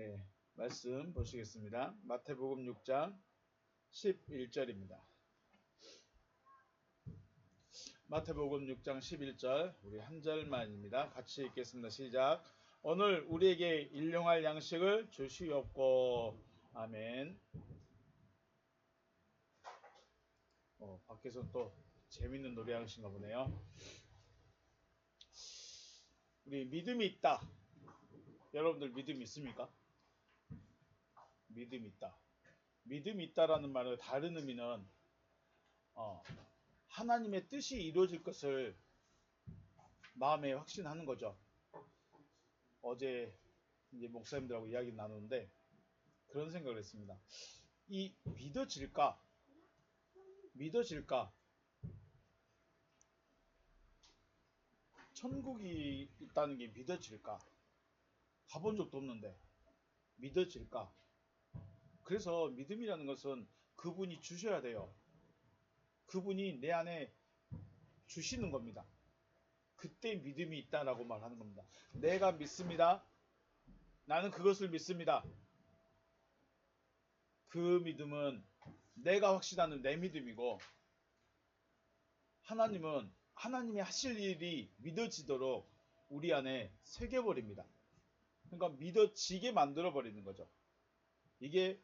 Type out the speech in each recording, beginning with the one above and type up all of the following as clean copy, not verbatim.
네, 말씀 보시겠습니다. 마태복음 6장 11절입니다. 마태복음 6장 11절 우리 한 절만입니다. 같이 읽겠습니다. 시작. 오늘 우리에게 일용할 양식을 주시옵고. 아멘. 밖에서는 또 재밌는 노래 하신가 보네요. 우리 믿음이 있다. 여러분들 믿음이 있습니까? 믿음이 있다. 믿음이 있다라는 말의 다른 의미는 하나님의 뜻이 이루어질 것을 마음에 확신하는 거죠. 어제 이제 목사님들하고 이야기 나누는데 그런 생각을 했습니다. 이 믿어질까? 천국이 있다는 게 믿어질까? 가본 적도 없는데 믿어질까? 그래서 믿음이라는 것은 그분이 주셔야 돼요. 그분이 내 안에 주시는 겁니다. 그때 믿음이 있다라고 말하는 겁니다. 내가 믿습니다. 나는 그것을 믿습니다. 그 믿음은 내가 확신하는 내 믿음이고, 하나님은 하나님이 하실 일이 믿어지도록 우리 안에 새겨버립니다. 그러니까 믿어지게 만들어버리는 거죠. 이게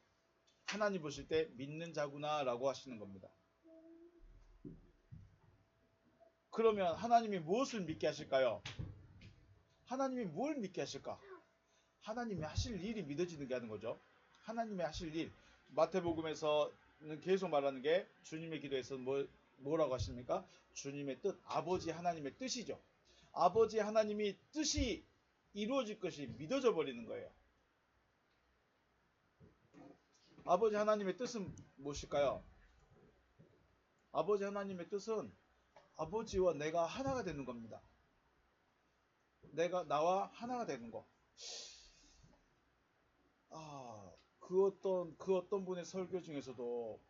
하나님 보실 때 믿는 자구나 라고 하시는 겁니다. 그러면 하나님이 무엇을 믿게 하실까요? 하나님이 뭘 믿게 하실까? 하나님이 하실 일이 믿어지는 게 하는 거죠. 하나님이 하실 일. 마태복음에서는 계속 말하는 게 주님의 기도에서는 뭐라고 하십니까? 주님의 뜻, 아버지 하나님의 뜻이죠. 아버지 하나님이 뜻이 이루어질 것이 믿어져 버리는 거예요. 아버지 하나님의 뜻은 무엇일까요? 아버지 하나님의 뜻은 아버지와 내가 하나가 되는 겁니다. 나와 하나가 되는 거. 그 어떤 분의 설교 중에서도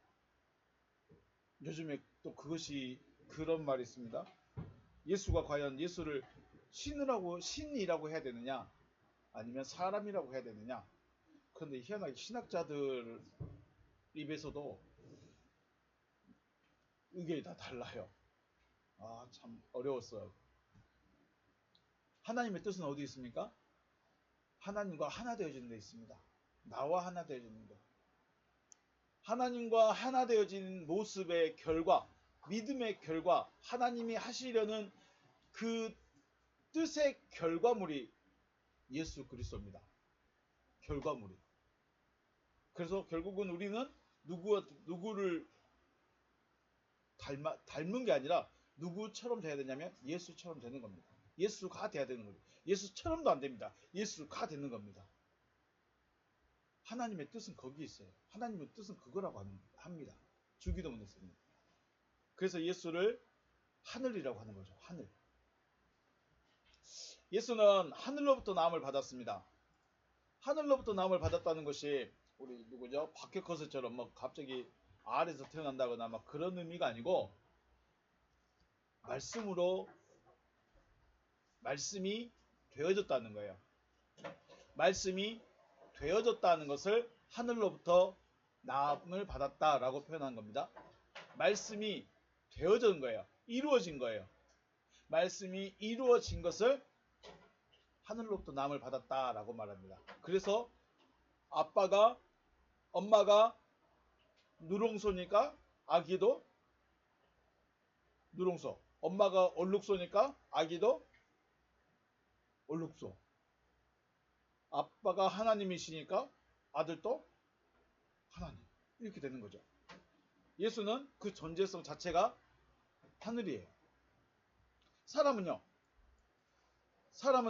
요즘에 또 그런 말이 있습니다. 예수가 과연 예수를 신이라고 해야 되느냐, 아니면 사람이라고 해야 되느냐. 그런데 희한하게 신학자들 입에서도 의견이 다 달라요. 참 어려웠어요. 하나님의 뜻은 어디 있습니까? 하나님과 하나 되어지는 데 있습니다. 나와 하나 되어지는 데. 하나님과 하나 되어진 모습의 결과, 믿음의 결과, 하나님이 하시려는 그 뜻의 결과물이 예수 그리스도입니다. 결과물이. 그래서 결국은 우리는 누구를 닮은 게 아니라 누구처럼 돼야 되냐면 예수처럼 되는 겁니다. 예수가 돼야 되는 거죠. 예수처럼도 안 됩니다. 예수가 되는 겁니다. 하나님의 뜻은 거기 있어요. 하나님의 뜻은 그거라고 합니다. 주기도문에 씁니다. 그래서 예수를 하늘이라고 하는 거죠. 하늘. 예수는 하늘로부터 나음을 받았습니다. 하늘로부터 나음을 받았다는 것이 우리 누구죠? 박혁거스처럼 갑자기 아래에서 태어난다거나 그런 의미가 아니고, 말씀이 되어졌다는 거예요. 말씀이 되어졌다는 것을 하늘로부터 나음을 받았다라고 표현한 겁니다. 말씀이 되어진 거예요. 이루어진 거예요. 말씀이 이루어진 것을 하늘로부터 나음을 받았다라고 말합니다. 그래서 엄마가 누렁소니까 아기도 누렁소. 엄마가 얼룩소니까 아기도 얼룩소. 아빠가 하나님이시니까 아들도 하나님. 이렇게 되는 거죠. 예수는 그 존재성 자체가 하늘이에요. 사람은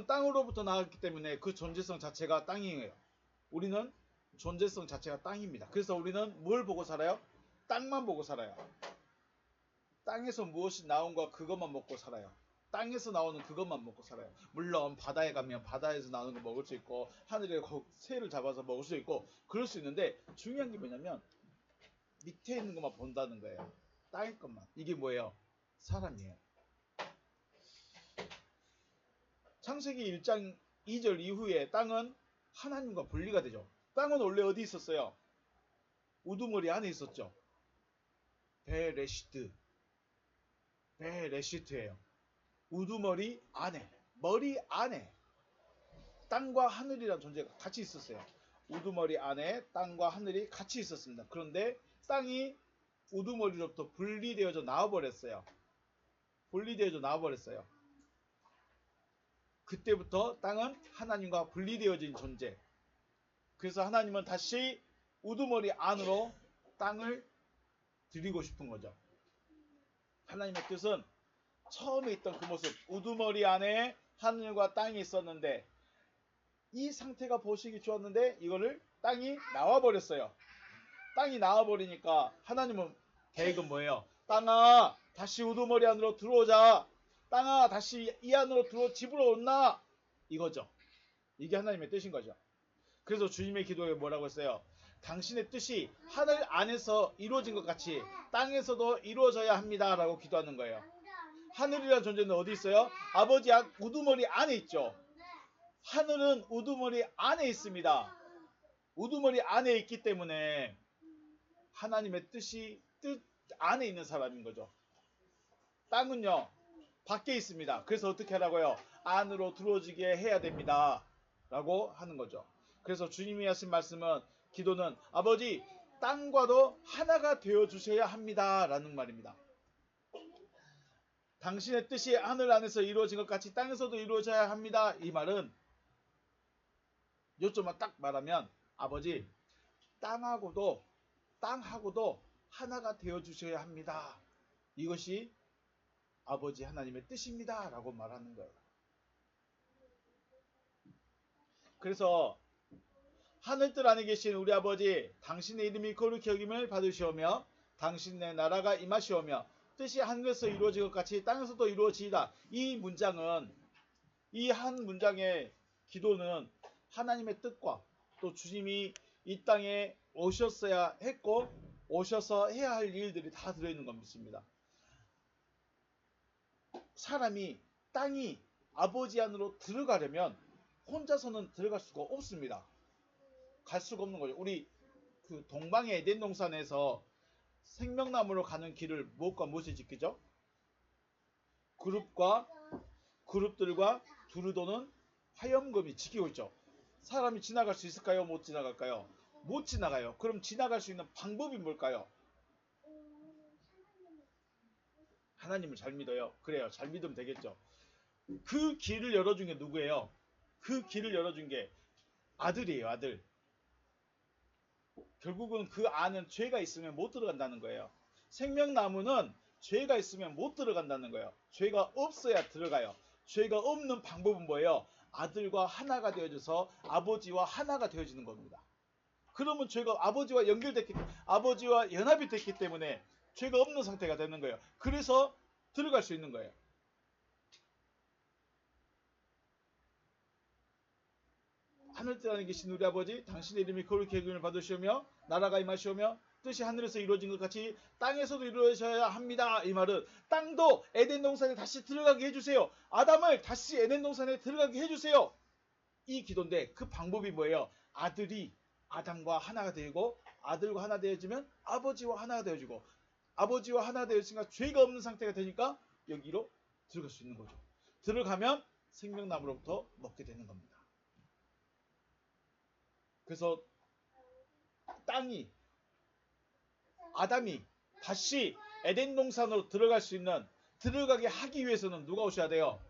땅으로부터 나왔기 때문에 그 존재성 자체가 땅이에요. 우리는 존재성 자체가 땅입니다. 그래서 우리는 뭘 보고 살아요? 땅만 보고 살아요. 땅에서 무엇이 나온가 그것만 먹고 살아요. 땅에서 나오는 그것만 먹고 살아요. 물론 바다에 가면 바다에서 나오는 거 먹을 수 있고, 하늘에 새를 잡아서 먹을 수 있고 그럴 수 있는데, 중요한 게 뭐냐면 밑에 있는 것만 본다는 거예요. 땅의 것만. 이게 뭐예요? 사람이에요. 창세기 1장 2절 이후에 땅은 하나님과 분리가 되죠. 땅은 원래 어디 있었어요? 우두머리 안에 있었죠. 베레시트. 베레시트예요. 우두머리 안에, 머리 안에 땅과 하늘이라는 존재가 같이 있었어요. 우두머리 안에 땅과 하늘이 같이 있었습니다. 그런데 땅이 우두머리로부터 분리되어져 나와버렸어요. 분리되어져 나와버렸어요. 그때부터 땅은 하나님과 분리되어진 존재. 그래서 하나님은 다시 우두머리 안으로 땅을 드리고 싶은 거죠. 하나님의 뜻은 처음에 있던 그 모습, 우두머리 안에 하늘과 땅이 있었는데 이 상태가 보시기 좋았는데 이거를 땅이 나와버렸어요. 땅이 나와버리니까 하나님은 계획은 뭐예요? 땅아 다시 우두머리 안으로 들어오자. 땅아 다시 이 안으로 들어 집으로 온나? 이거죠. 이게 하나님의 뜻인 거죠. 그래서 주님의 기도에 뭐라고 했어요? 당신의 뜻이 하늘 안에서 이루어진 것 같이 땅에서도 이루어져야 합니다 라고 기도하는 거예요. 하늘이라는 존재는 어디 있어요? 아버지 우두머리 안에 있죠. 하늘은 우두머리 안에 있습니다. 우두머리 안에 있기 때문에 하나님의 뜻이 뜻 안에 있는 사람인 거죠. 땅은요 밖에 있습니다. 그래서 어떻게 하라고요? 안으로 들어오지게 해야 됩니다 라고 하는 거죠. 그래서 주님이 하신 말씀은, 기도는 아버지 땅과도 하나가 되어 주셔야 합니다 라는 말입니다. 당신의 뜻이 하늘 안에서 이루어진 것 같이 땅에서도 이루어져야 합니다. 이 말은 요점만 딱 말하면 아버지 땅하고도 하나가 되어 주셔야 합니다. 이것이 아버지 하나님의 뜻입니다 라고 말하는 거예요. 그래서 하늘뜰 안에 계신 우리 아버지, 당신의 이름이 거룩히 여김을 받으시오며 당신의 나라가 임하시오며 뜻이 하늘에서 이루어진 것 같이 땅에서도 이루어지이다. 이 문장은, 이 한 문장의 기도는 하나님의 뜻과 또 주님이 이 땅에 오셨어야 했고 오셔서 해야 할 일들이 다 들어있는 건 믿습니다. 사람이 땅이 아버지 안으로 들어가려면 혼자서는 들어갈 수가 없습니다. 갈 수가 없는 거죠. 우리 그 동방의 에덴 동산에서 생명나무로 가는 길을 무엇과 무엇이 지키죠? 그룹들과 두루 도는 화염검이 지키고 있죠. 사람이 지나갈 수 있을까요? 못 지나갈까요? 못 지나가요. 그럼 지나갈 수 있는 방법이 뭘까요? 하나님을 잘 믿어요. 그래요. 잘 믿으면 되겠죠. 그 길을 열어준 게 누구예요? 그 길을 열어준 게 아들이에요. 아들. 결국은 그 안은 죄가 있으면 못 들어간다는 거예요. 생명나무는 죄가 있으면 못 들어간다는 거예요. 죄가 없어야 들어가요. 죄가 없는 방법은 뭐예요? 아들과 하나가 되어져서 아버지와 하나가 되어지는 겁니다. 그러면 죄가 아버지와 아버지와 연합이 됐기 때문에 죄가 없는 상태가 되는 거예요. 그래서 들어갈 수 있는 거예요. 하늘뜰 안에 계신 우리 아버지, 당신의 이름이 거룩히 여김을 받으시오며 나라가 임하시오며 뜻이 하늘에서 이루어진 것 같이 땅에서도 이루어져야 합니다. 이 말은 땅도 에덴 동산에 다시 들어가게 해주세요. 아담을 다시 에덴 동산에 들어가게 해주세요. 이 기도인데 그 방법이 뭐예요? 아들이 아담과 하나가 되고 아들과 하나 되어지면 아버지와 하나가 되어지고 아버지와 하나 되어지니까 죄가 없는 상태가 되니까 여기로 들어갈 수 있는 거죠. 들어가면 생명나무로부터 먹게 되는 겁니다. 그래서 아담이 다시 에덴 동산으로 들어갈 수 있는, 들어가게 하기 위해서는 누가 오셔야 돼요?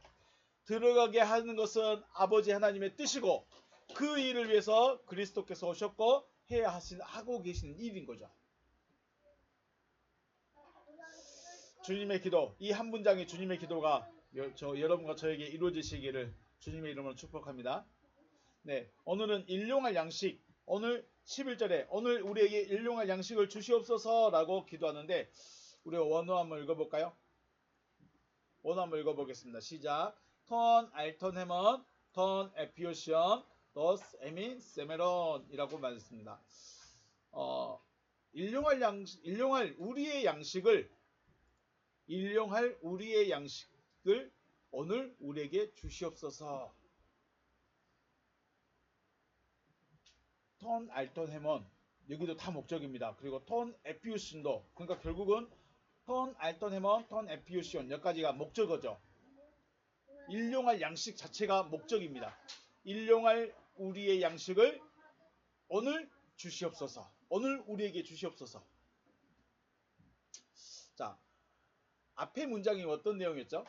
들어가게 하는 것은 아버지 하나님의 뜻이고 그 일을 위해서 그리스도께서 오셨고 하고 계시는 일인 거죠. 주님의 기도, 이 한 문장의 주님의 기도가 여러분과 저에게 이루어지시기를 주님의 이름으로 축복합니다. 네, 오늘은 일용할 양식, 오늘 11절에 오늘 우리에게 일용할 양식을 주시옵소서 라고 기도하는데 우리가 원어 한번 읽어볼까요? 원어 한번 읽어보겠습니다. 시작. 턴 알턴 헤먼 턴 에피오션 너스 에민 세메론 이라고 말했습니다. 일용할 우리의 양식을 오늘 우리에게 주시옵소서. 톤 알톤 헤몬 여기도 다 목적입니다. 그리고 톤 에피우신도 그러니까 결국은 톤 알톤 헤몬 톤 에피우션 여기까지가 목적어죠. 일용할 양식 자체가 목적입니다. 일용할 우리의 양식을 오늘 주시옵소서. 오늘 우리에게 주시옵소서. 자, 앞에 문장이 어떤 내용이었죠?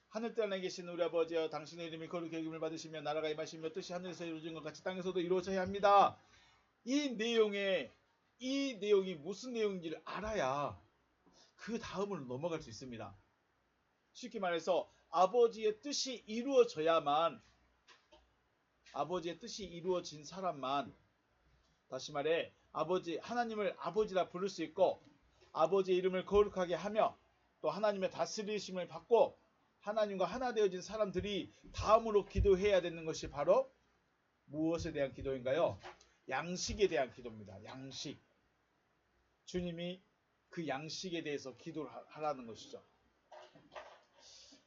하늘 땅에 계신 우리 아버지여 당신의 이름이 거룩히 여김을 받으시며 나라가 임하시며 뜻이 하늘에서 이루어진 것 같이 땅에서도 이루어져야 합니다. 이 내용이 무슨 내용인지를 알아야 그 다음으로 넘어갈 수 있습니다. 쉽게 말해서 아버지의 뜻이 이루어져야만 아버지의 뜻이 이루어진 사람만 다시 말해 하나님을 아버지라 부를 수 있고 아버지의 이름을 거룩하게 하며 또 하나님의 다스리심을 받고 하나님과 하나 되어진 사람들이 다음으로 기도해야 되는 것이 바로 무엇에 대한 기도인가요? 양식에 대한 기도입니다. 양식. 주님이 그 양식에 대해서 기도를 하라는 것이죠.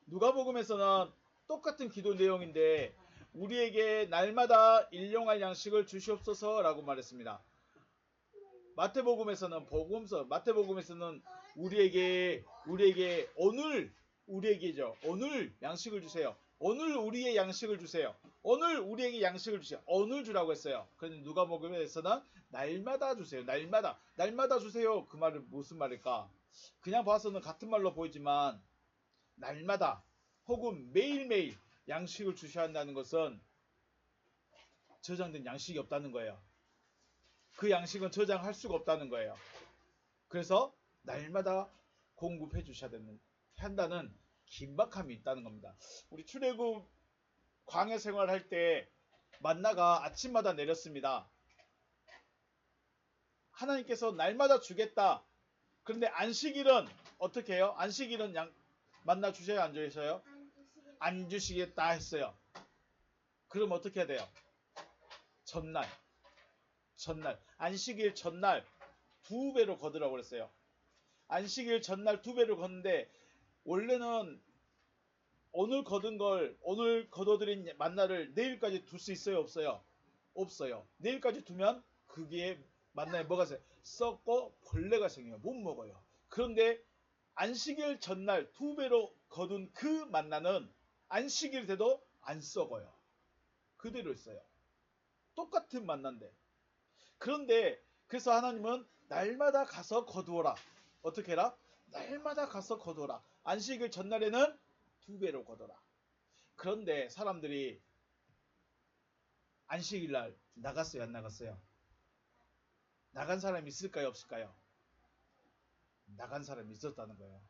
누가복음에서는 똑같은 기도 내용인데 우리에게 날마다 일용할 양식을 주시옵소서 라고 말했습니다. 마태복음에서는 우리에게 오늘 오늘 양식을 주세요. 오늘 우리의 양식을 주세요. 오늘 우리에게 양식을 주세요. 오늘 주라고 했어요. 그런데 누가복음에서는 날마다 주세요. 날마다 주세요. 그 말은 무슨 말일까? 그냥 봐서는 같은 말로 보이지만 날마다 혹은 매일매일 양식을 주셔야 한다는 것은 저장된 양식이 없다는 거예요. 그 양식은 저장할 수가 없다는 거예요. 그래서 날마다 공급해 주셔야 한다는 긴박함이 있다는 겁니다. 우리 출애굽 광야 생활할 때 만나가 아침마다 내렸습니다. 하나님께서 날마다 주겠다. 그런데 안식일은 어떻게 해요? 안식일은 만나 주셔야 안 주셔요? 안 주시겠다 했어요. 그럼 어떻게 해야 돼요? 전날 안식일 전날 2배로 거두라고 그랬어요. 안식일 전날 2배로 걷는데 원래는 오늘 거둬들인 만나를 내일까지 둘 수 있어요? 없어요? 없어요. 내일까지 두면 그게 만나에 뭐가 있어요? 썩고 벌레가 생겨요. 못 먹어요. 그런데 안식일 전날 2배로 거둔 그 만나는 안식일 돼도 안 썩어요. 그대로 있어요. 똑같은 만난데. 그런데 그래서 하나님은 날마다 가서 거두어라. 어떻게 해라? 날마다 가서 거두어라. 안식일 전날에는 2배로 거둬라. 그런데 사람들이 안식일 날 나갔어요? 안 나갔어요? 나간 사람이 있을까요? 없을까요? 나간 사람이 있었다는 거예요.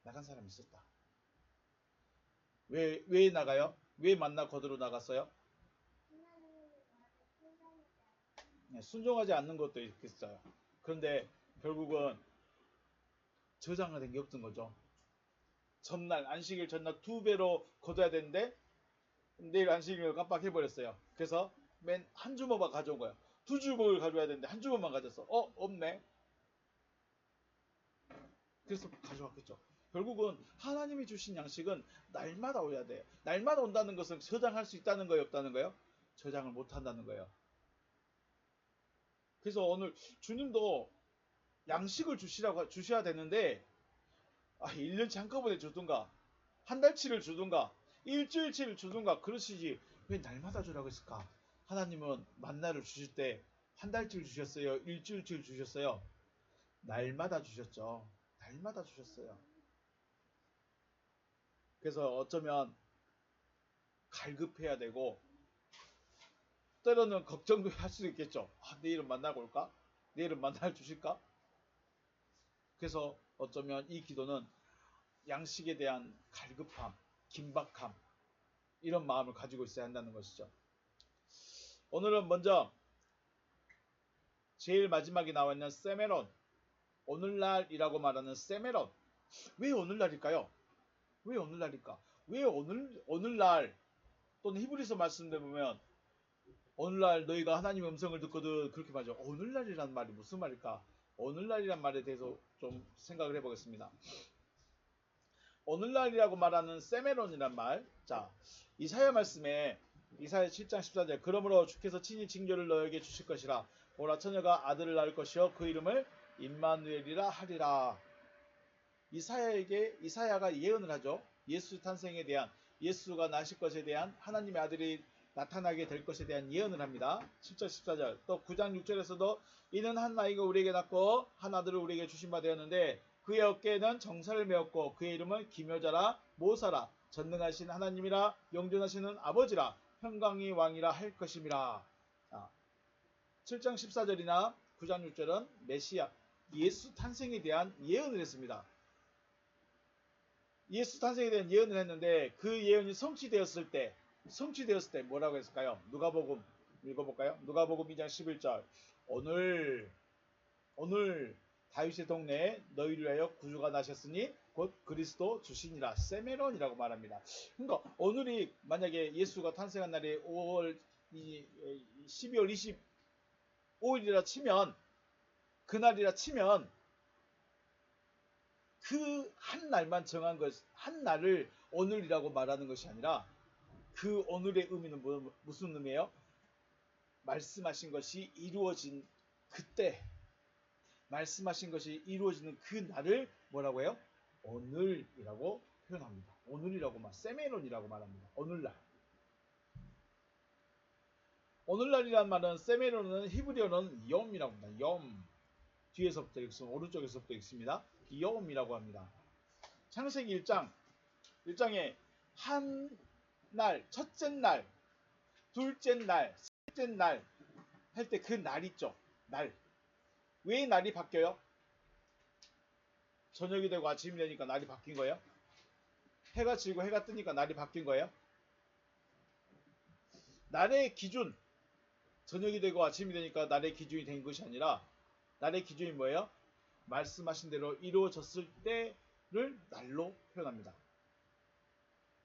나간 사람이 있었다. 왜 나가요? 왜 만나 거두러 나갔어요? 순종하지 않는 것도 있겠어요. 그런데 결국은 저장이 된 게 없던 거죠. 안식일 전날 2배로 거둬야 되는데 내일 안식일을 깜빡해버렸어요. 그래서 맨 한 주먹만 가져온 거예요. 2주먹을 가져와야 되는데 한 주먹만 가졌어. 없네. 그래서 가져왔겠죠. 결국은 하나님이 주신 양식은 날마다 오야 돼요. 날마다 온다는 것은 저장할 수 있다는 거예요? 없다는 거예요? 저장을 못한다는 거예요. 그래서 오늘 주님도 양식을 주셔야 되는데 1년치 한꺼번에 주든가 한 달치를 주든가 일주일치를 주든가 그러시지 왜 날마다 주라고 했을까? 하나님은 만나를 주실 때 한 달치를 주셨어요? 일주일치를 주셨어요? 날마다 주셨죠. 날마다 주셨어요. 그래서 어쩌면 갈급해야 되고 때로는 걱정도 할 수도 있겠죠. 내일은 만나고 올까? 내일은 만나 주실까? 그래서 어쩌면 이 기도는 양식에 대한 갈급함, 긴박함 이런 마음을 가지고 있어야 한다는 것이죠. 오늘은 먼저 제일 마지막에 나와 있는 세메론, 오늘날이라고 말하는 세메론. 왜 오늘날일까요? 왜 오늘날일까? 왜 오늘날 또는 히브리서 말씀들 보면 오늘날 너희가 하나님의 음성을 듣거든 그렇게 말하죠. 오늘날이란 말이 무슨 말일까? 오늘날이란 말에 대해서 좀 생각을 해보겠습니다. 오늘날이라고 말하는 세메론이란 말. 자, 이사야 말씀에 이사야 7장 14절 그러므로 주께서 친히 징조를 너에게 주실 것이라 보라 처녀가 아들을 낳을 것이요 그 이름을 임마누엘이라 하리라. 이사야가 예언을 하죠. 예수 탄생에 대한 예수가 나실 것에 대한 하나님의 아들이 나타나게 될 것에 대한 예언을 합니다. 7절 14절 또 9장 6절에서도 이는 한 아이가 우리에게 낳고 한 아들을 우리에게 주신 바 되었는데 그의 어깨에는 정사를 메었고 그의 이름은 기묘자라 모사라 전능하신 하나님이라 영존하시는 아버지라 평강의 왕이라 할 것임이라. 7장 14절이나 9장 6절은 메시아 예수 탄생에 대한 예언을 했습니다. 예수 탄생에 대한 예언을 했는데 그 예언이 성취되었을 때 뭐라고 했을까요? 누가복음 읽어볼까요? 누가복음 2장 11절 오늘 다윗의 동네에 너희를 위하여 구주가 나셨으니 곧 그리스도 주시니라 세메론이라고 말합니다. 그러니까 오늘이 만약에 예수가 탄생한 날이 12월 25일이라 치면 그날이라 치면 그 한 날만 정한 것, 한 날을 오늘이라고 말하는 것이 아니라 그 오늘의 의미는 무슨 의미예요? 말씀하신 것이 이루어진 그때, 말씀하신 것이 이루어지는 그 날을 뭐라고 해요? 오늘이라고 표현합니다. 오늘이라고 세메론이라고 말합니다. 오늘날. 오늘날이란 말은 세메론은 히브리어는 염이라고 합니다. 염. 뒤에서부터 읽으면 오른쪽에서부터 읽습니다. 염이라고 합니다. 창세기 1장에 한 날, 첫째 날, 둘째 날, 셋째 날 할 때 그 날 있죠. 날. 왜 날이 바뀌어요? 저녁이 되고 아침이 되니까 날이 바뀐 거예요? 해가 지고 해가 뜨니까 날이 바뀐 거예요? 날의 기준, 저녁이 되고 아침이 되니까 날의 기준이 된 것이 아니라 날의 기준이 뭐예요? 말씀하신 대로 이루어졌을 때를 날로 표현합니다.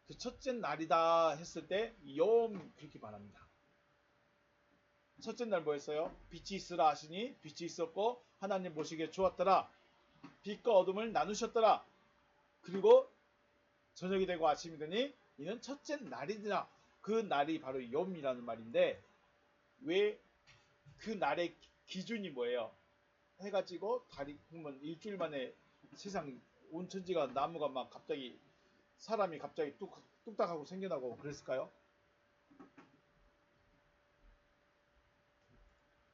그 첫째 날이다 했을 때 염 그렇게 말합니다. 첫째 날 뭐였어요? 빛이 있으라 하시니 빛이 있었고 하나님 보시기에 좋았더라. 빛과 어둠을 나누셨더라. 그리고 저녁이 되고 아침이 되니 이는 첫째 날이니라. 그 날이 바로 염이라는 말인데 왜 그 날의 기준이 뭐예요? 해가 지고 달이 그러면 일주일 만에 세상 온 천지가 나무가 막 갑자기 사람이 갑자기 뚝딱하고 생겨나고 그랬을까요?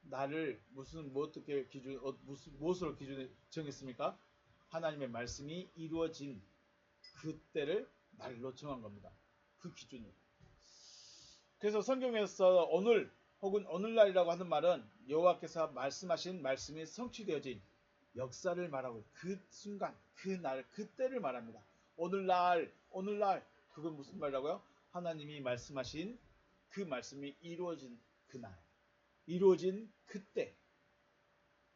나를 어떻게 무엇으로 기준에 정했습니까? 하나님의 말씀이 이루어진 그때를 날로 정한 겁니다. 그 기준을. 그래서 성경에서 오늘 혹은 오늘날이라고 하는 말은 여호와께서 말씀하신 말씀이 성취되어진 역사를 말하고 그 순간, 그 날, 그때를 말합니다. 오늘날 그건 무슨 말이라고요? 하나님이 말씀하신 그 말씀이 이루어진 그날, 이루어진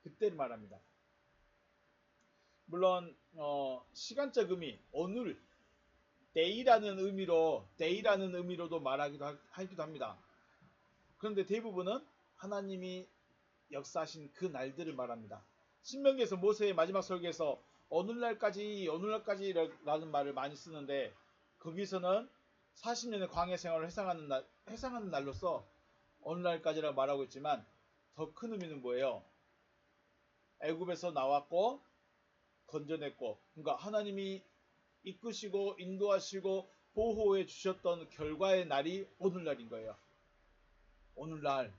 그때를 말합니다. 물론 시간적 의미, 오늘, day라는 의미로도 말하기도 합니다. 그런데 대부분은 하나님이 역사하신 그 날들을 말합니다. 신명기에서 모세의 마지막 설교에서 오늘날까지라는 말을 많이 쓰는데 거기서는 40년의 광야 생활을 회상하는 날로서 오늘날까지라고 말하고 있지만 더 큰 의미는 뭐예요? 애굽에서 나왔고 건져냈고 그러니까 하나님이 이끄시고 인도하시고 보호해 주셨던 결과의 날이 오늘날인 거예요. 오늘날.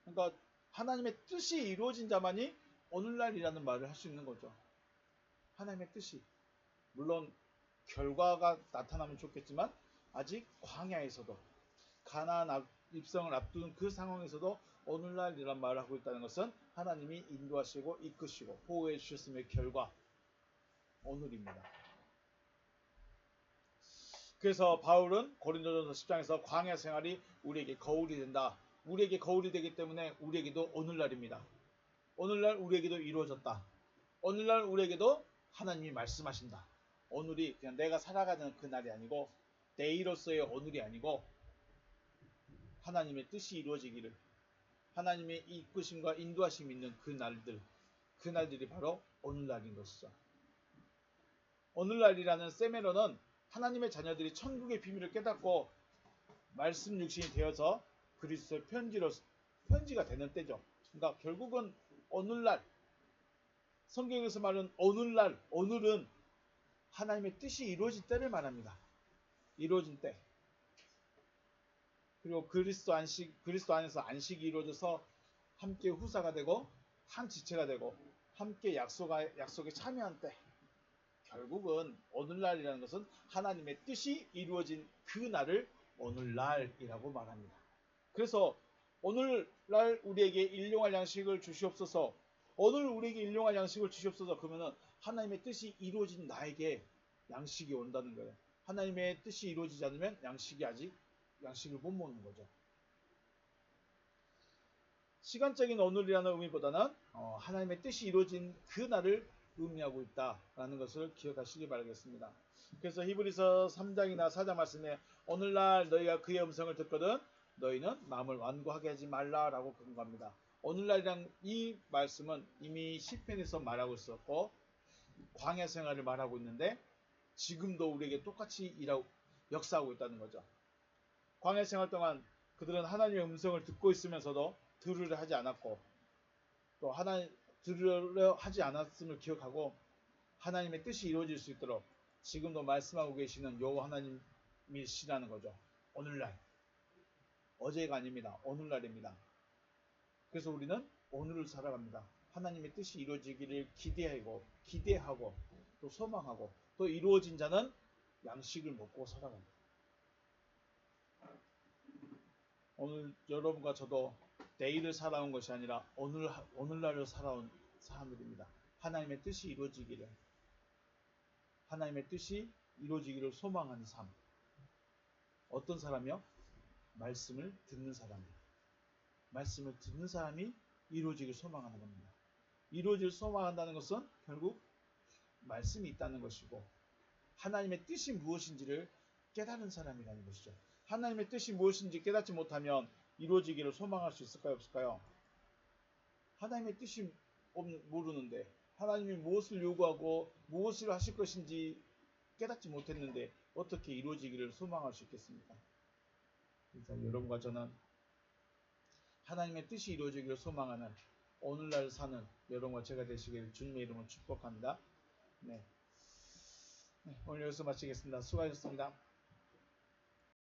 그러니까 하나님의 뜻이 이루어진 자만이 오늘날이라는 말을 할 수 있는 거죠. 하나님의 뜻이. 물론 결과가 나타나면 좋겠지만 아직 광야에서도 가나안 입성을 앞두는 그 상황에서도 오늘날이란 말을 하고 있다는 것은 하나님이 인도하시고 이끄시고 보호해 주셨음의 결과 오늘입니다. 그래서 바울은 고린도전서 10장에서 광야 생활이 우리에게 거울이 된다. 우리에게 거울이 되기 때문에 우리에게도 오늘날입니다. 오늘날 우리에게도 이루어졌다. 오늘날 우리에게도 하나님이 말씀하신다. 오늘이 그냥 내가 살아가는 그날이 아니고 내일로서의 오늘이 아니고 하나님의 뜻이 이루어지기를 하나님의 이끄심과 인도하심이 있는 그날들이 바로 오늘날인 것이죠. 오늘날이라는 세메론은 하나님의 자녀들이 천국의 비밀을 깨닫고 말씀 육신이 되어서 그리스도의 편지가 되는 때죠. 그러니까 결국은 오늘날 성경에서 말하는 오늘날, 오늘은 하나님의 뜻이 이루어진 때를 말합니다. 이루어진 때. 그리고 그리스도 안에서 안식이 이루어져서 함께 후사가 되고 한 지체가 되고 함께 약속에 참여한 때. 결국은 오늘날이라는 것은 하나님의 뜻이 이루어진 그 날을 오늘날이라고 말합니다. 그래서 오늘날 우리에게 일용할 양식을 주시옵소서. 오늘 우리에게 일용할 양식을 주시옵소서. 그러면은 하나님의 뜻이 이루어진 나에게 양식이 온다는 거예요. 하나님의 뜻이 이루어지지 않으면 양식을 못 먹는 거죠. 시간적인 오늘이라는 의미보다는 하나님의 뜻이 이루어진 그 날을 의미하고 있다라는 것을 기억하시기 바라겠습니다. 그래서 히브리서 3장이나 4장 말씀에 오늘날 너희가 그의 음성을 듣거든 너희는 마음을 완고하게 하지 말라라고 권고합니다. 오늘날이란 이 말씀은 이미 시편에서 말하고 있었고 광야 생활을 말하고 있는데 지금도 우리에게 똑같이 역사하고 있다는 거죠. 광야 생활 동안 그들은 하나님의 음성을 듣고 있으면서도 들으려 하지 않았고 또 들으려 하지 않았음을 기억하고 하나님의 뜻이 이루어질 수 있도록 지금도 말씀하고 계시는 여호와 하나님이시라는 거죠. 오늘날. 어제가 아닙니다. 오늘날입니다. 그래서 우리는 오늘을 살아갑니다. 하나님의 뜻이 이루어지기를 기대하고 또 소망하고 또 이루어진 자는 양식을 먹고 살아갑니다. 오늘 여러분과 저도 내일을 살아온 것이 아니라 오늘날을 살아온 사람들입니다. 하나님의 뜻이 이루어지기를 하나님의 뜻이 이루어지기를 소망하는 삶. 어떤 사람이요? 말씀을 듣는 사람이요. 말씀을 듣는 사람이 이루어지기를 소망하는 겁니다. 이루어지기를 소망한다는 것은 결국 말씀이 있다는 것이고 하나님의 뜻이 무엇인지를 깨달은 사람이라는 것이죠. 하나님의 뜻이 무엇인지 깨닫지 못하면 이루어지기를 소망할 수 있을까요? 없을까요? 하나님의 뜻이 모르는데 하나님이 무엇을 요구하고 무엇을 하실 것인지 깨닫지 못했는데 어떻게 이루어지기를 소망할 수 있겠습니까? 그래서 여러분과 저는 하나님의 뜻이 이루어지기를 소망하는 오늘날 사는 여러분과 제가 되시기를 주님의 이름으로 축복합니다. 네. 오늘 여기서 마치겠습니다. 수고하셨습니다.